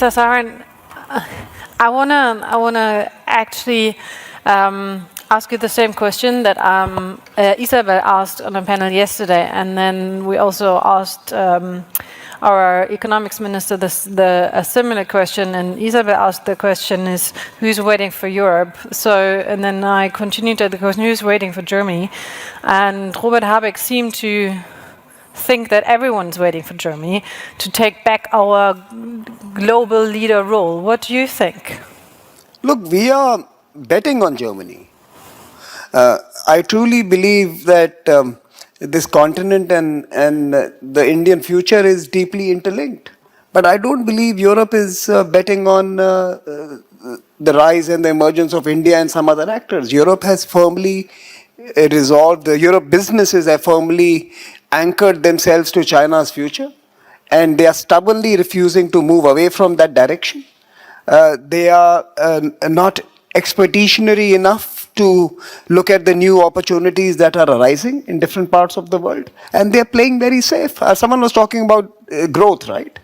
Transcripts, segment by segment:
Mr. Saran, I wanna actually ask you the same question that Isabel asked on a panel yesterday, and then we also asked our economics minister a similar question, and Isabel asked the question is, who's waiting for Europe? So, and then I continued to the question, who's waiting for Germany? And Robert Habeck seemed to think that everyone's waiting for Germany to take back our global leader role. What do you think? Look, we are betting on Germany. I truly believe that this continent and the Indian future is deeply interlinked. But I don't believe Europe is betting on the rise and the emergence of India and some other actors. Europe has firmly resolved, the Europe businesses have firmly anchored themselves to China's future, and they are stubbornly refusing to move away from that direction. They are not expeditionary enough to look at the new opportunities that are arising in different parts of the world, and they're playing very safe. Someone was talking about growth, right?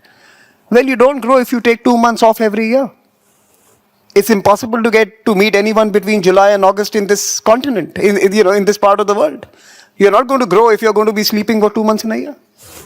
Well, you don't grow if you take 2 months off every year. It's impossible to meet anyone between July and August in this continent, in this part of the world. You're not going to grow if you're going to be sleeping for 2 months in a year.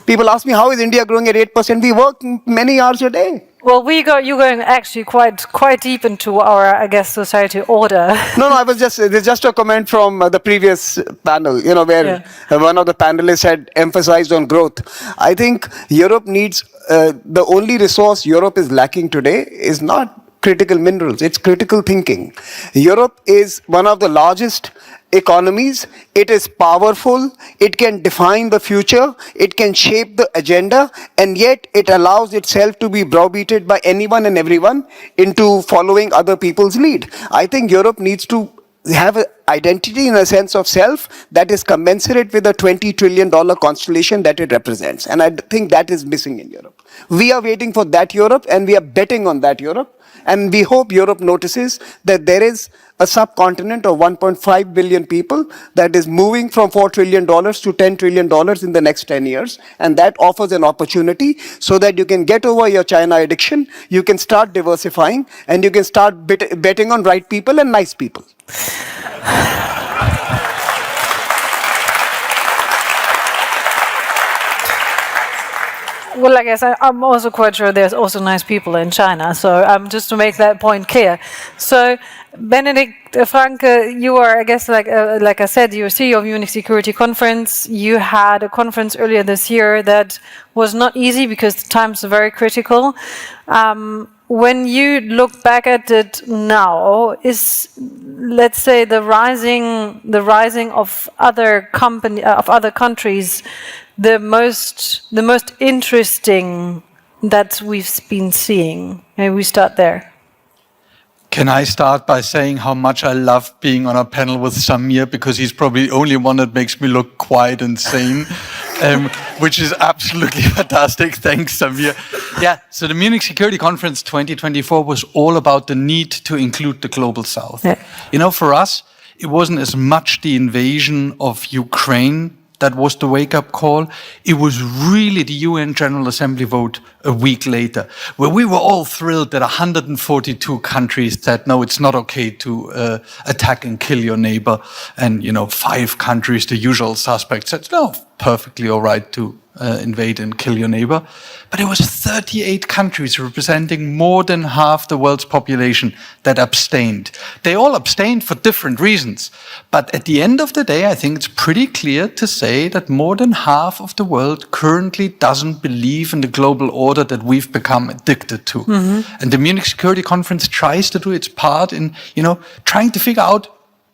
People ask me, how is India growing at 8%? We work many hours a day. Well, you're going actually quite deep into our, I guess, society order. No, I was just a comment from the previous panel, where one of the panelists had emphasized on growth. I think Europe needs, the only resource Europe is lacking today is not critical minerals, it's critical thinking. Europe is one of the largest economies. It is powerful, it can define the future, it can shape the agenda, and yet it allows itself to be browbeated by anyone and everyone into following other people's lead. I think Europe needs to have an identity and a sense of self that is commensurate with the $20 trillion constellation that it represents. And I think that is missing in Europe. We are waiting for that Europe, and we are betting on that Europe. And we hope Europe notices that there is a subcontinent of 1.5 billion people that is moving from $4 trillion to $10 trillion in the next 10 years. And that offers an opportunity so that you can get over your China addiction, you can start diversifying, and you can start betting on right people and nice people. Well, I guess I'm also quite sure there's also nice people in China. So just to make that point clear. So Benedikt Franke, you are, I guess, like I said, you're CEO of Munich Security Conference. You had a conference earlier this year that was not easy because the times are very critical. When you look back at it now, is, let's say, the rising of other countries the most interesting that we've been seeing? Maybe we start there. Can I start by saying how much I love being on a panel with Samir, because he's probably the only one that makes me look quite insane, which is absolutely fantastic. Thanks, Samir. Yeah, so the Munich Security Conference 2024 was all about the need to include the Global South. Yeah. For us, it wasn't as much the invasion of Ukraine that was the wake-up call. It was really the UN General Assembly vote a week later, where we were all thrilled that 142 countries said, no, it's not okay to attack and kill your neighbor. And, 5 countries, the usual suspects, said, no, perfectly all right to invade and kill your neighbor. But it was 38 countries representing more than half the world's population that abstained. They all abstained for different reasons. But at the end of the day, I think it's pretty clear to say that more than half of the world currently doesn't believe in the global order that we've become addicted to. Mm-hmm. And the Munich Security Conference tries to do its part in, trying to figure out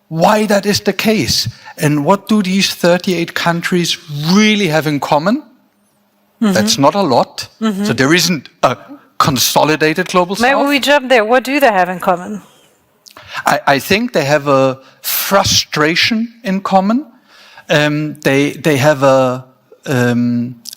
why that is the case. And what do these 38 countries really have in common? Mm-hmm. That's not a lot. Mm-hmm. So there isn't a consolidated global South. Maybe we jump there. What do they have in common? I think they have a frustration in common. They have a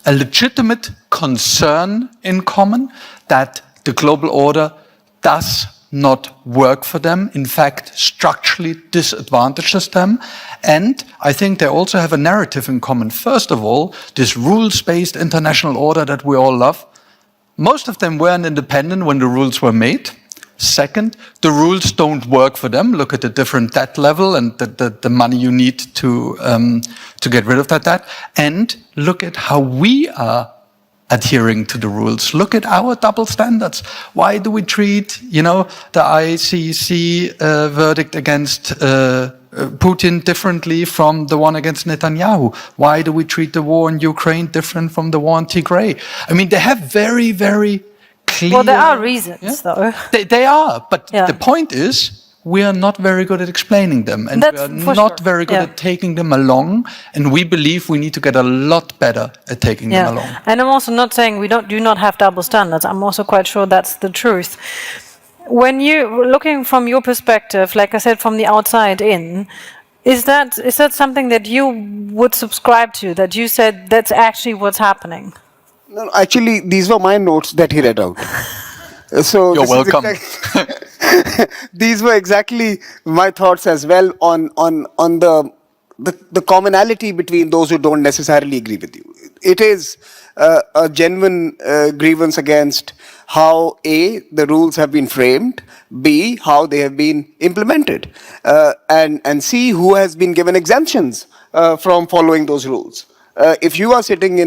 legitimate concern in common that the global order does not work for them, in fact, structurally disadvantages them. And I think they also have a narrative in common. First of all, this rules-based international order that we all love most of them weren't independent when the rules were made. Second, the rules don't work for them. Look at the different debt level and the money you need to get rid of that debt. And look at how we are adhering to the rules. Look at our double standards. Why do we treat, the ICC verdict against Putin differently from the one against Netanyahu? Why do we treat the war in Ukraine different from the war in Tigray? I mean, they have very, very clear... Well, there are reasons, though. They are, but the point is, we are not very good at explaining them, and we are not very good at taking them along, and we believe we need to get a lot better at taking them along. And I'm also not saying we do not have double standards. I'm also quite sure that's the truth. When you're looking from your perspective, like I said, from the outside in, is that something that you would subscribe to, that you said that's actually what's happening? No, actually, these were my notes that he read out. So you're welcome. These were exactly my thoughts as well on the commonality between those who don't necessarily agree with you. It is a genuine grievance against how A, the rules have been framed, B, how they have been implemented, and C, who has been given exemptions from following those rules. If you are sitting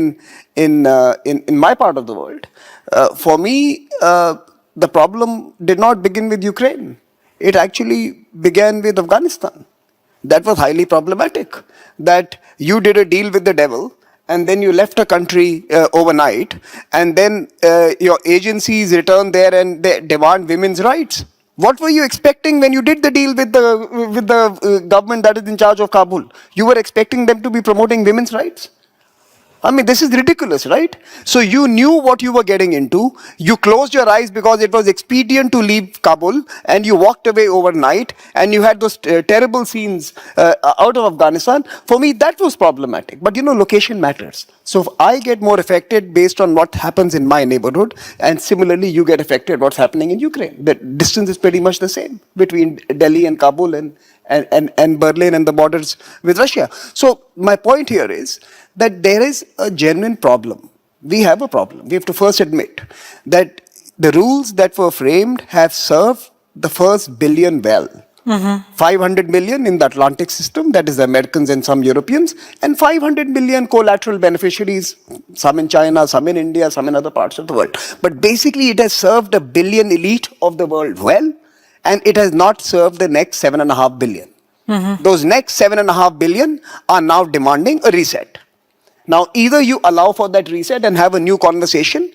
in my part of the world, for me, the problem did not begin with Ukraine. It actually began with Afghanistan. That was highly problematic. That you did a deal with the devil, and then you left a country overnight, and then your agencies return there and they demand women's rights. What were you expecting when you did the deal with the government that is in charge of Kabul? You were expecting them to be promoting women's rights? I mean, this is ridiculous, right? So you knew what you were getting into. You closed your eyes because it was expedient to leave Kabul, and you walked away overnight, and you had those terrible scenes out of Afghanistan. For me, that was problematic. But location matters. So if I get more affected based on what happens in my neighborhood, and similarly you get affected what's happening in Ukraine. The distance is pretty much the same between Delhi and Kabul and Berlin and the borders with Russia. So my point here is that there is a genuine problem. We have a problem. We have to first admit that the rules that were framed have served the first billion well. 500 million in the Atlantic system, that is the Americans and some Europeans, and 500 million collateral beneficiaries, some in China, some in India, some in other parts of the world. But basically it has served a billion elite of the world well, and it has not served the next 7.5 billion. Those next 7.5 billion are now demanding a reset. Now, either you allow for that reset and have a new conversation,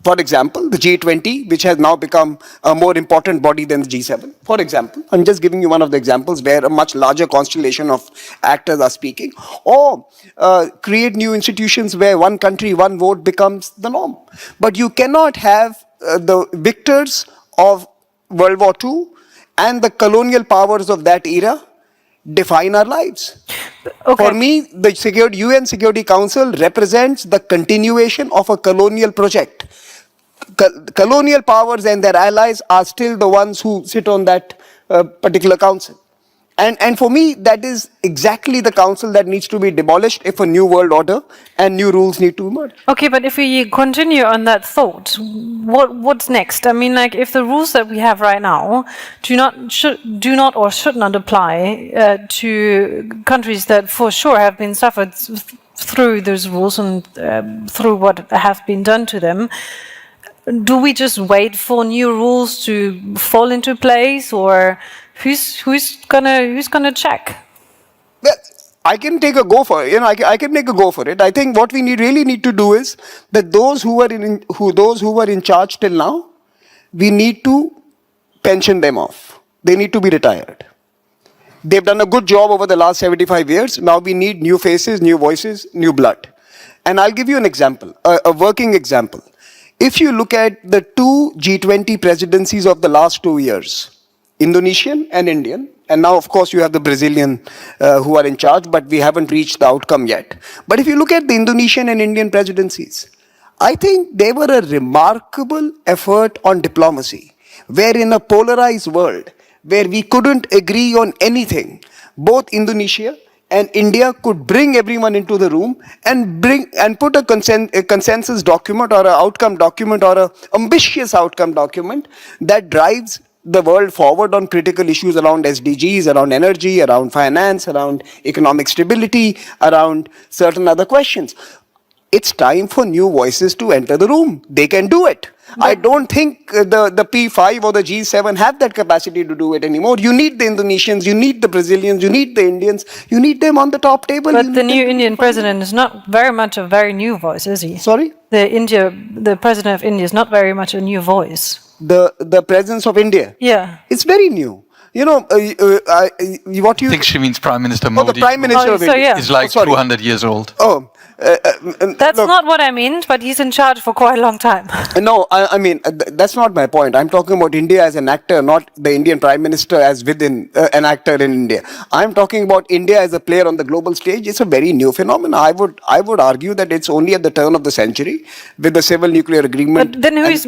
for example, the G20, which has now become a more important body than the G7, for example. I'm just giving you one of the examples where a much larger constellation of actors are speaking, or create new institutions where one country, one vote becomes the norm. But you cannot have the victors of World War II and the colonial powers of that era define our lives. Okay. For me, the UN Security Council represents the continuation of a colonial project. Colonial powers and their allies are still the ones who sit on that particular council. And for me, that is exactly the council that needs to be demolished if a new world order and new rules need to emerge. Okay, but if we continue on that thought, what's next? I mean, like, if the rules that we have right now do not or should not apply to countries that for sure have been suffered through those rules and through what has been done to them, do we just wait for new rules to fall into place, or who's gonna check? Well, I can take a go for it. I can make a go for it. I think what we really need to do is that those who were in charge till now, we need to pension them off. They need to be retired. They've done a good job over the last 75 years. Now we need new faces, new voices, new blood. And I'll give you an example, a working example. If you look at the two G20 presidencies of the last 2 years, Indonesian and Indian, and now of course you have the Brazilian who are in charge, but we haven't reached the outcome yet. But if you look at the Indonesian and Indian presidencies, I think they were a remarkable effort on diplomacy, where in a polarized world, where we couldn't agree on anything, both Indonesia and India could bring everyone into the room and put a consensus document or an outcome document or an ambitious outcome document that drives the world forward on critical issues around SDGs, around energy, around finance, around economic stability, around certain other questions. It's time for new voices to enter the room. They can do it. I don't think the P5 or the G7 have that capacity to do it anymore. You need the Indonesians, you need the Brazilians, you need the Indians, you need them on the top table. But the new Indian president is not very much a very new voice, is he? Sorry? The president of India is not very much a new voice. The presence of India. Yeah. It's very new. You know, what you... I think she means Prime Minister Oh, Modi. the Prime Minister of so India. yeah. Is like 200 years old. Oh. That's look, not what I mean, but he's in charge for quite a long time. No, I mean, that's not my point. I'm talking about India as an actor, not the Indian Prime Minister as within an actor in India. I'm talking about India as a player on the global stage. It's a very new phenomenon. I would argue that it's only at the turn of the century with the civil nuclear agreement. But then who's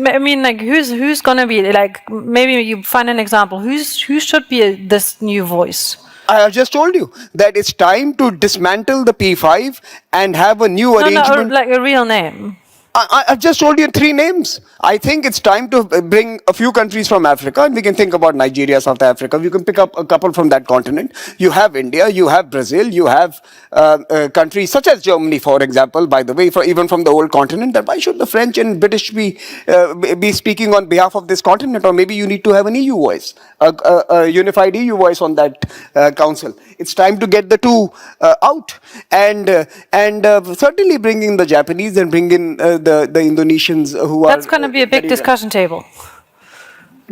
gonna be, like, maybe you find an example. Who should be this new voice? I have just told you that it's time to dismantle the P5 and have a new arrangement. No, like a real name. I've just told you 3 names. I think it's time to bring a few countries from Africa, and we can think about Nigeria, South Africa. We can pick up a couple from that continent. You have India, you have Brazil, you have countries such as Germany, for example, by the way, even from the old continent. That why should the French and British be speaking on behalf of this continent? Or maybe you need to have an EU voice, a unified EU voice on that council. It's time to get the two out, and certainly bringing the Japanese and bring in the Indonesians who That's going to be a big discussion table.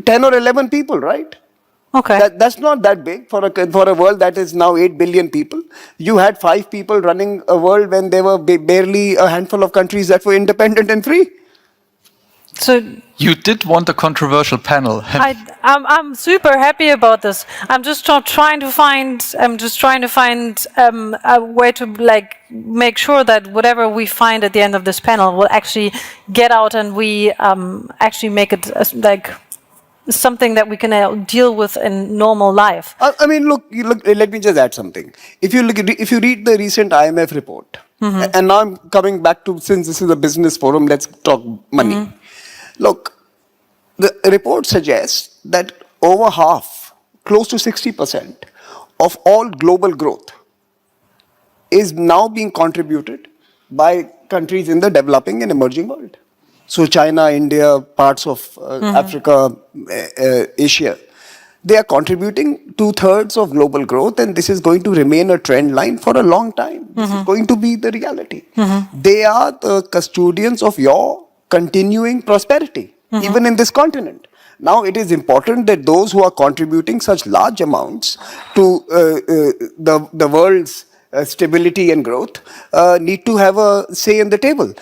10 or 11 people, right? Okay. That's not that big for a world that is now 8 billion people. You had 5 people running a world when there were barely a handful of countries that were independent and free. So you did want a controversial panel. I'm super happy about this. I'm just trying to find a way to, like, make sure that whatever we find at the end of this panel will actually get out, and we actually make it like something that we can deal with in normal life. I mean, look. Let me just add something. If you read the recent IMF report, and now I'm coming back to, since this is a business forum, let's talk money. Look, the report suggests that over half, close to 60% of all global growth is now being contributed by countries in the developing and emerging world. So China, India, parts of Africa, Asia, they are contributing 2/3 of global growth, and this is going to remain a trend line for a long time. This is going to be the reality. They are the custodians of your continuing prosperity, even in this continent. Now, it is important that those who are contributing such large amounts to the world's stability and growth need to have a say in the table.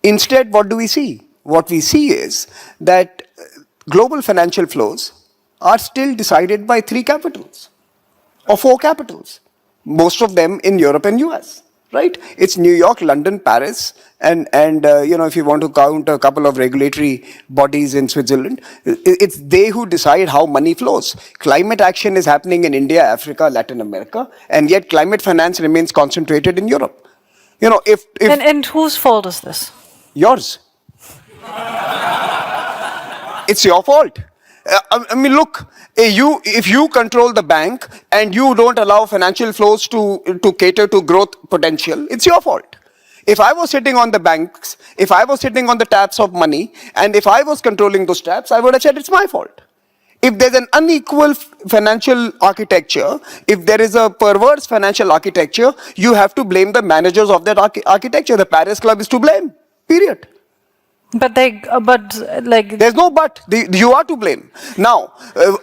Instead, what do we see? What we see is that global financial flows are still decided by 3 capitals or 4 capitals, most of them in Europe and US. Right? It's New York, London, Paris, and if you want to count a couple of regulatory bodies in Switzerland, it's they who decide how money flows. Climate action is happening in India, Africa, Latin America, and yet climate finance remains concentrated in Europe. And whose fault is this? Yours. It's your fault. I mean, look, if you control the bank and you don't allow financial flows to cater to growth potential, it's your fault. If I was sitting on the banks, if I was sitting on the taps of money, and if I was controlling those taps, I would have said it's my fault. If there's an unequal financial architecture, if there is a perverse financial architecture, you have to blame the managers of that architecture. The Paris Club is to blame, period. But there's no but. You are to blame. Now,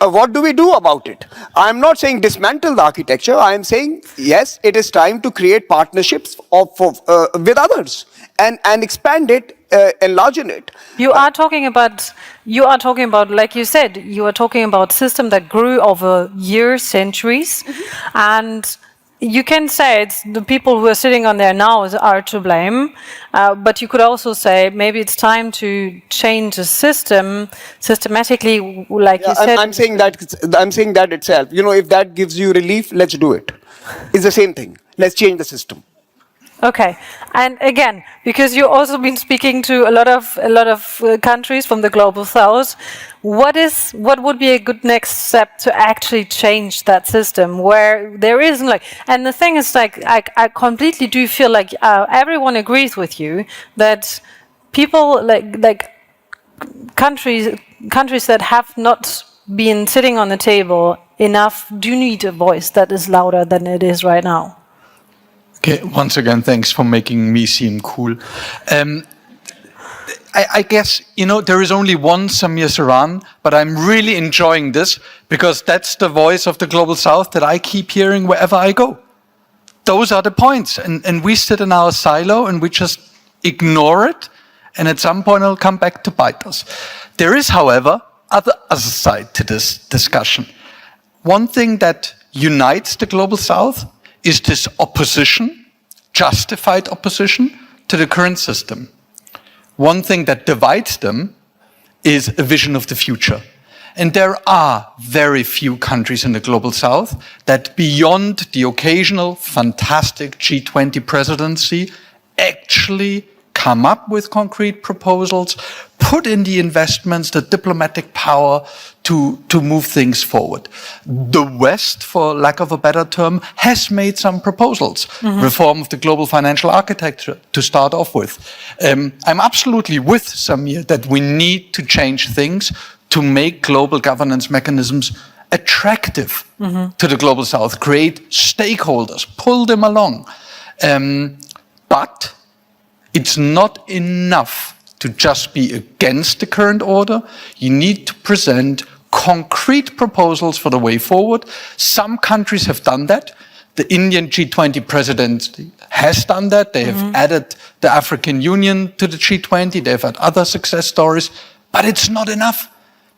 what do we do about it? I'm not saying dismantle the architecture. I'm saying, yes, it is time to create partnerships with others and expand it, enlarge it. You are talking about, like you said, you are talking about system that grew over years, centuries, and you can say it's the people who are sitting on there now are to blame, but you could also say maybe it's time to change the system systematically, like you said. I'm saying that itself. If that gives you relief, let's do it. It's the same thing. Let's change the system. Okay, and again, because you've also been speaking to a lot of countries from the global south, what would be a good next step to actually change that system where there isn't like? And the thing is, like, I completely do feel like everyone agrees with you that people like countries that have not been sitting on the table enough do need a voice that is louder than it is right now. Okay, once again, thanks for making me seem cool. I guess, there is only one Samir Saran, but I'm really enjoying this because that's the voice of the Global South that I keep hearing wherever I go. Those are the points. And we sit in our silo and we just ignore it. And at some point, it'll come back to bite us. There is, however, other side to this discussion. One thing that unites the Global South is this opposition, justified opposition to the current system. One thing that divides them is a vision of the future. And there are very few countries in the Global South that, beyond the occasional fantastic G20 presidency, actually come up with concrete proposals, put in the investments, the diplomatic power to move things forward. The West, for lack of a better term, has made some proposals. Reform of the global financial architecture, to start off with. I'm absolutely with Samir that we need to change things to make global governance mechanisms attractive to the Global South, create stakeholders, pull them along. But it's not enough to just be against the current order. You need to present concrete proposals for the way forward. Some countries have done that. The Indian G20 president has done that. They have added the African Union to the G20. They've had other success stories, but it's not enough.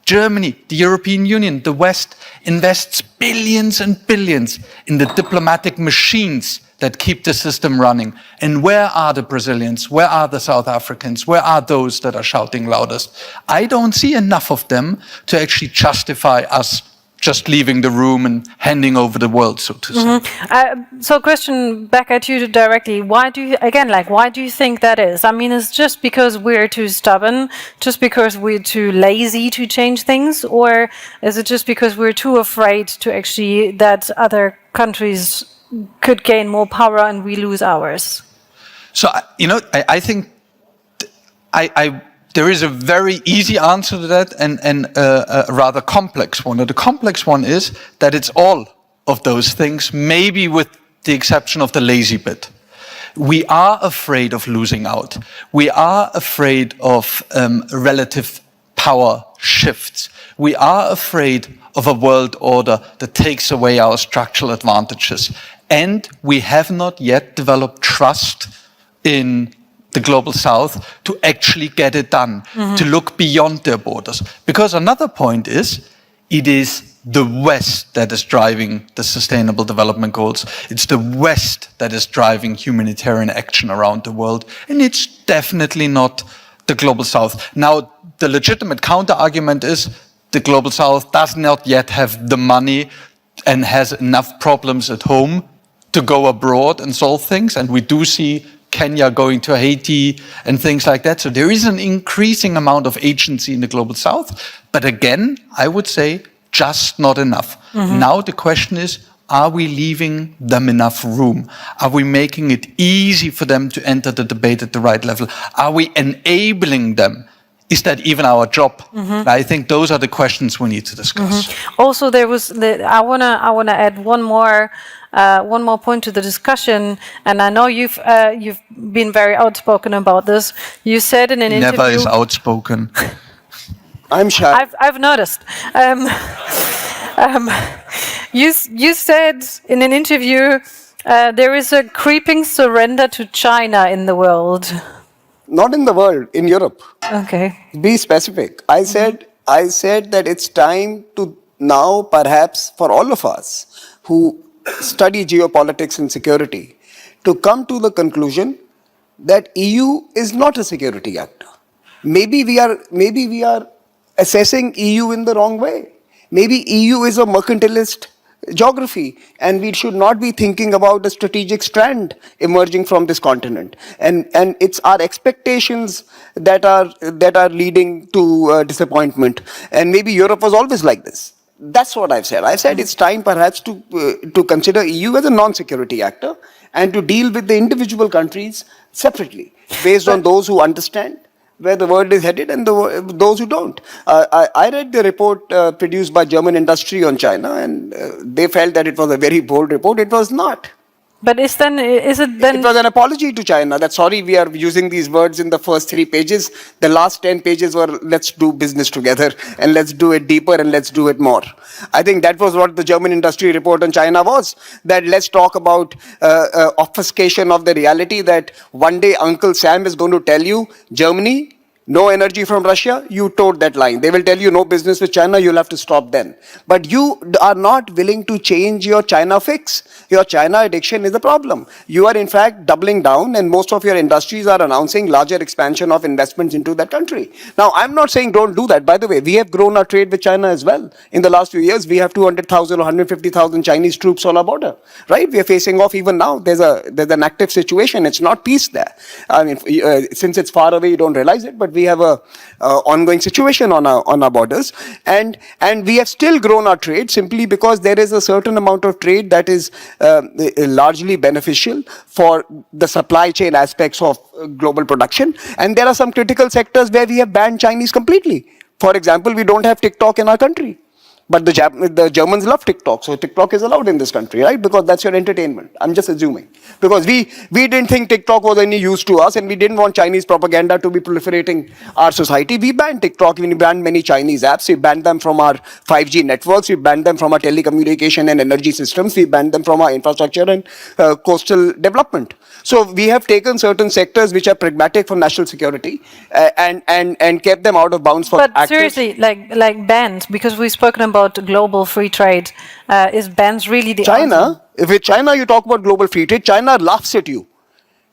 Germany, the European Union, the West invests billions and billions in the diplomatic machines that keep the system running. And where are the Brazilians? Where are the South Africans? Where are those that are shouting loudest? I don't see enough of them to actually justify us just leaving the room and handing over the world, so to say. So, question back at you directly. Why do you think that is? I mean, is it just because we're too stubborn, just because we're too lazy to change things, or is it just because we're too afraid to actually that other countries could gain more power and we lose ours? So, I think there is a very easy answer to that and a rather complex one. The complex one is that it's all of those things, maybe with the exception of the lazy bit. We are afraid of losing out. We are afraid of relative power shifts. We are afraid of a world order that takes away our structural advantages. And we have not yet developed trust in the Global South to actually get it done, to look beyond their borders. Because another point is, it is the West that is driving the Sustainable Development Goals. It's the West that is driving humanitarian action around the world. And it's definitely not the Global South. Now, the legitimate counter-argument is the Global South does not yet have the money and has enough problems at home to go abroad and solve things. And we do see Kenya going to Haiti and things like that. So there is an increasing amount of agency in the Global South. But again, I would say just not enough. Now the question is, are we leaving them enough room? Are we making it easy for them to enter the debate at the right level? Are we enabling them? Is that even our job? I think those are the questions we need to discuss. Also, I wanna add one more point to the discussion, and I know you've been very outspoken about this. You said in an interview. Never is outspoken. I'm shy. I've noticed. You said in an interview there is a creeping surrender to China in the world. Not in the world, in Europe. Okay. Be specific. I said that it's time to now, perhaps for all of us who study geopolitics and security, to come to the conclusion that EU is not a security actor. Maybe we are assessing EU in the wrong way. Maybe EU is a mercantilist geography, and we should not be thinking about a strategic strand emerging from this continent. And it's our expectations that are leading to disappointment. And maybe Europe was always like this. That's what I've said. I've said it's time perhaps to consider EU as a non-security actor and to deal with the individual countries separately, based on those who understand where the world is headed and those who don't. I read the report produced by German industry on China, and they felt that it was a very bold report. It was not. But is it then? It was an apology to China that sorry, we are using these words in the first 3 pages. The last 10 pages were let's do business together and let's do it deeper and let's do it more. I think that was what the German industry report on China was, that let's talk about obfuscation of the reality that one day Uncle Sam is going to tell you, Germany, no energy from Russia, you toed that line. They will tell you no business with China, you'll have to stop then. But you are not willing to change your China fix. Your China addiction is the problem. You are in fact doubling down, and most of your industries are announcing larger expansion of investments into that country. Now, I'm not saying don't do that. By the way, we have grown our trade with China as well. In the last few years, we have 200,000 or 150,000 Chinese troops on our border, right? We are facing off even now. There's an active situation. It's not peace there. I mean, since it's far away, you don't realize it, but we have a ongoing situation on our borders, and we have still grown our trade simply because there is a certain amount of trade that is largely beneficial for the supply chain aspects of global production, and there are some critical sectors where we have banned Chinese completely. For example, we don't have TikTok in our country. But the Germans love TikTok, so TikTok is allowed in this country, right? Because that's your entertainment. I'm just assuming. Because we didn't think TikTok was any use to us, and we didn't want Chinese propaganda to be proliferating our society. We banned TikTok, we banned many Chinese apps, we banned them from our 5G networks, we banned them from our telecommunication and energy systems, we banned them from our infrastructure and coastal development. So we have taken certain sectors which are pragmatic for national security and kept them out of bounds for But actors. seriously, like bans, because we've spoken about global free trade, is bans really the answer? China, if with China you talk about global free trade, China laughs at you.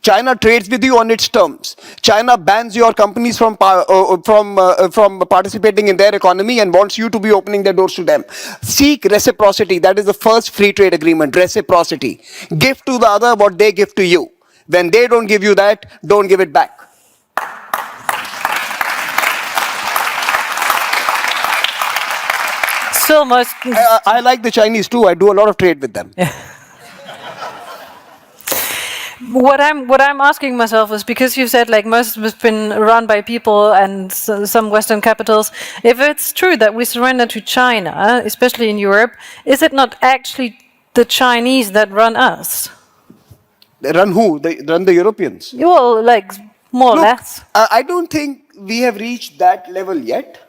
China trades with you on its terms. China bans your companies from participating in their economy and wants you to be opening their doors to them. Seek reciprocity. That is the first free trade agreement, reciprocity. Give to the other what they give to you. When they don't give you that, don't give it back. So much. I like the Chinese too. I do a lot of trade with them. What I'm asking myself is, because you said like most has been run by people and some Western capitals, if it's true that we surrender to China, especially in Europe, is it not actually the Chinese that run us? They run who? They run the Europeans. Well, like more or Look, less. I don't think we have reached that level yet,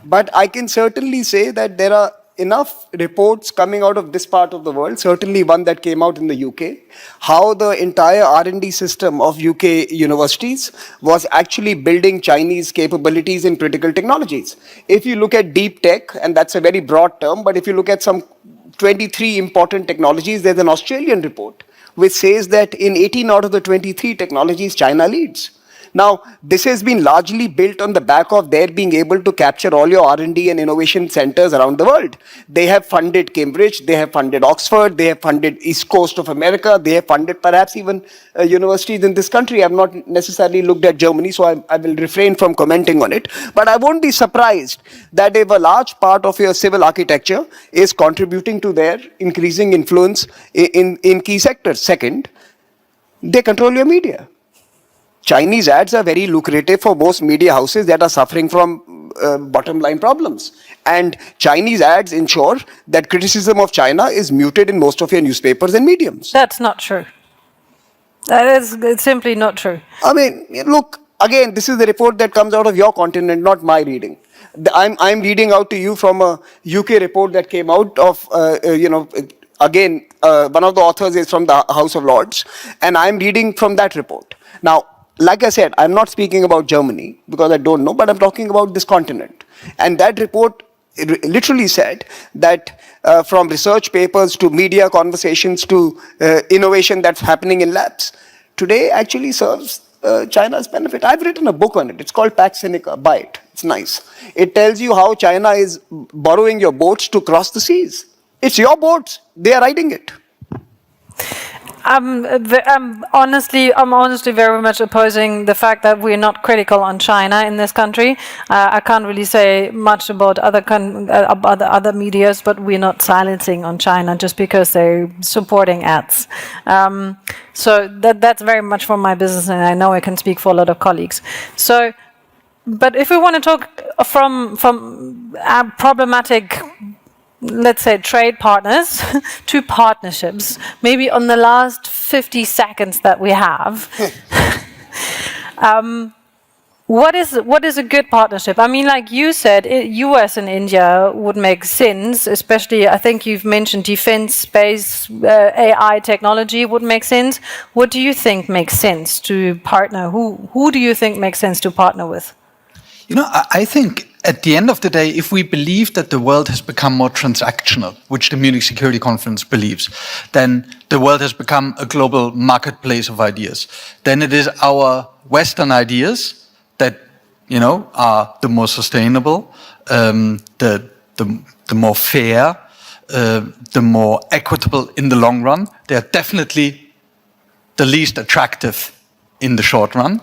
but I can certainly say that there are enough reports coming out of this part of the world, certainly one that came out in the UK, how the entire R&D system of UK universities was actually building Chinese capabilities in critical technologies. If you look at deep tech, and that's a very broad term, but if you look at some 23 important technologies, there's an Australian report which says that in 18 out of the 23 technologies, China leads. Now, this has been largely built on the back of their being able to capture all your R&D and innovation centers around the world. They have funded Cambridge, they have funded Oxford, they have funded East Coast of America, they have funded perhaps even universities in this country. I have not necessarily looked at Germany, so I will refrain from commenting on it. But I won't be surprised that if a large part of your civil architecture is contributing to their increasing influence in key sectors. Second, they control your media. Chinese ads are very lucrative for most media houses that are suffering from bottom line problems. And Chinese ads ensure that criticism of China is muted in most of your newspapers and mediums. That's not true. It's simply not true. I mean, look, again, this is the report that comes out of your continent, not my reading. I'm reading out to you from a UK report that came out of, again, one of the authors is from the House of Lords, and I'm reading from that report. Now, like I said, I'm not speaking about Germany because I don't know, but I'm talking about this continent. And that report literally said that from research papers to media conversations to innovation that's happening in labs, today actually serves China's benefit. I've written a book on it. It's called Pax Sinica. Buy it. It's nice. It tells you how China is borrowing your boats to cross the seas. It's your boats. They are riding it. I'm honestly very much opposing the fact that we're not critical on China in this country. I can't really say much about other medias, but we're not silencing on China just because they're supporting ads. So that's very much for my business, and I know I can speak for a lot of colleagues. So, but if we want to talk from problematic, let's say, trade partners to partnerships, maybe on the last 50 seconds that we have, what is a good partnership? I mean, like you said, US and India would make sense, especially, I think you've mentioned defense, space, AI technology would make sense. What do you think makes sense to partner? Who do you think makes sense to partner with? You know, I think at the end of the day, if we believe that the world has become more transactional, which the Munich Security Conference believes, then the world has become a global marketplace of ideas. Then it is our Western ideas that, you know, are the more sustainable, the more fair, the more equitable in the long run. They are definitely the least attractive in the short run.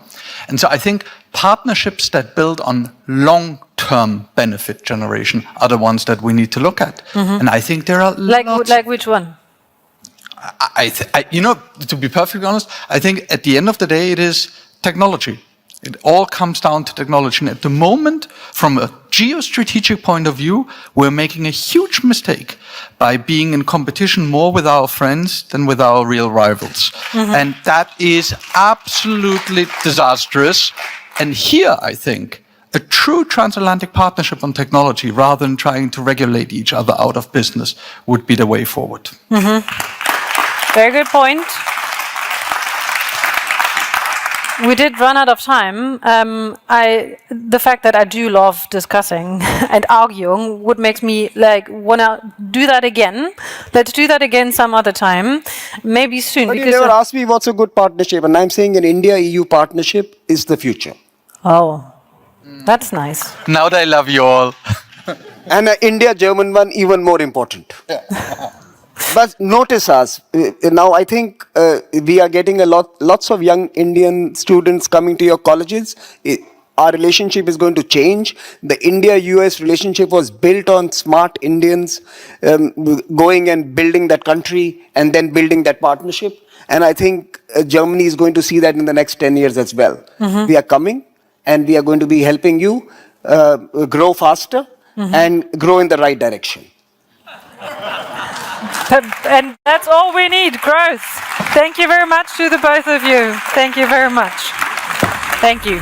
And so I think partnerships that build on long-term benefit generation are the ones that we need to look at. Mm-hmm. And I think there are like which one? You know, to be perfectly honest, I think at the end of the day it is technology. It all comes down to technology. And at the moment, from a geostrategic point of view, we're making a huge mistake by being in competition more with our friends than with our real rivals. Mm-hmm. And that is absolutely disastrous. And here, I think, a true transatlantic partnership on technology, rather than trying to regulate each other out of business, would be the way forward. Mm-hmm. Very good point. We did run out of time. The fact that I do love discussing and arguing would make me wanna do that again. Let's do that again some other time, maybe soon. But you never asked me what's a good partnership, and I'm saying an India-EU partnership is the future. Oh, that's nice. Now that I love you all. And an India-German one, even more important. But notice us. Now, I think we are getting lots of young Indian students coming to your colleges. Our relationship is going to change. The India-US relationship was built on smart Indians going and building that country and then building that partnership. And I think Germany is going to see that in the next 10 years as well. Mm-hmm. We are coming and we are going to be helping you grow faster and grow in the right direction. And that's all we need, growth. Thank you very much to the both of you. Thank you very much. Thank you.